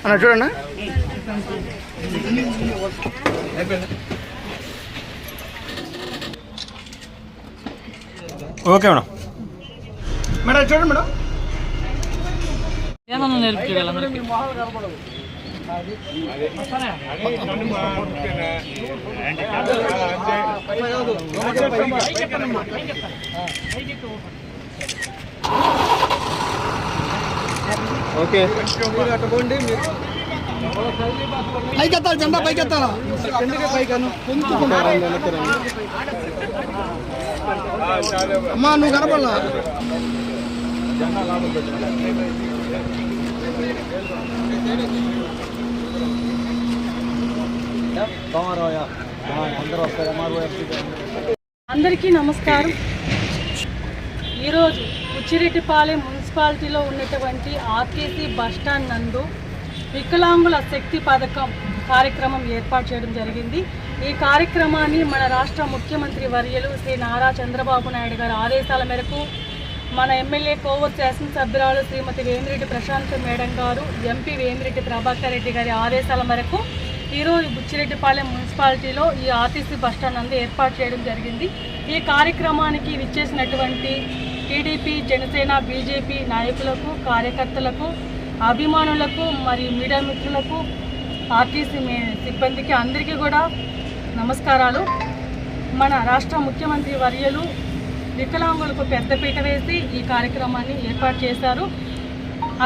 అన్న చూడండి. Okay madam. Madam చూడండి మేడం. ఏమన్నా నేర్పించగలరు? ఓకే పైకెత్తాలి, జెండా పైకెత్తాలా? అమ్మా నువ్వు కనపడలా. అందరికీ నమస్కారం. ఈరోజు ఉచ్చిరెడ్డిపాలెం మున్సిపాలిటీలో ఉన్నటువంటి ఆర్టీసీ బస్టాండ్ నందు వికలాంగుల శక్తి పథకం కార్యక్రమం ఏర్పాటు చేయడం జరిగింది. ఈ కార్యక్రమాన్ని మన రాష్ట్ర ముఖ్యమంత్రి వర్యులు శ్రీ నారా చంద్రబాబు నాయుడు గారి ఆదేశాల మేరకు మన ఎమ్మెల్యే కోవూరు శాసనసభ్యురాలు శ్రీమతి వేమిరెడ్డి ప్రశాంత్ మేడం గారు, ఎంపీ వేమిరెడ్డి ప్రభాకర్ రెడ్డి గారి ఆదేశాల మేరకు ఈరోజు బుచ్చిరెడ్డిపాలెం మున్సిపాలిటీలో ఈ ఆర్టీసీ బస్టాండ్ నందు ఏర్పాటు చేయడం జరిగింది. ఈ కార్యక్రమానికి విచ్చేసినటువంటి టీడీపీ, జనసేన, బీజేపీ నాయకులకు, కార్యకర్తలకు, అభిమానులకు మరియు మీడియా మిత్రులకు, ఆర్టీసీ సిబ్బందికి అందరికీ కూడా నమస్కారాలు. మన రాష్ట్ర ముఖ్యమంత్రి వర్యులు వికలాంగులకు పెద్దపీట వేసి ఈ కార్యక్రమాన్ని ఏర్పాటు చేశారు.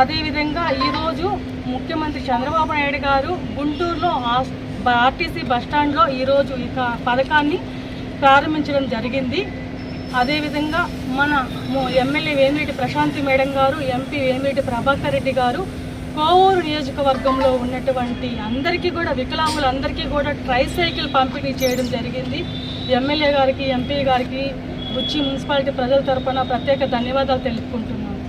అదేవిధంగా ఈరోజు ముఖ్యమంత్రి చంద్రబాబు నాయుడు గారు గుంటూరులో ఆర్టీసీ బస్టాండ్లో ఈరోజు ఈ పథకాన్ని ప్రారంభించడం జరిగింది. అదేవిధంగా మన ఎమ్మెల్యే వేమిరెడ్డి ప్రశాంతి మేడం గారు, ఎంపీ వేమిరెడ్డి ప్రభాకర్ రెడ్డి గారు కోవూరు నియోజకవర్గంలో ఉన్నటువంటి అందరికీ కూడా, వికలాంగులందరికీ కూడా ట్రైసైకిల్ పంపిణీ చేయడం జరిగింది. ఎమ్మెల్యే గారికి, ఎంపీ గారికి, బుచ్చి మున్సిపాలిటీ ప్రజల తరఫున ప్రత్యేక ధన్యవాదాలు తెలుపుకుంటున్నాను.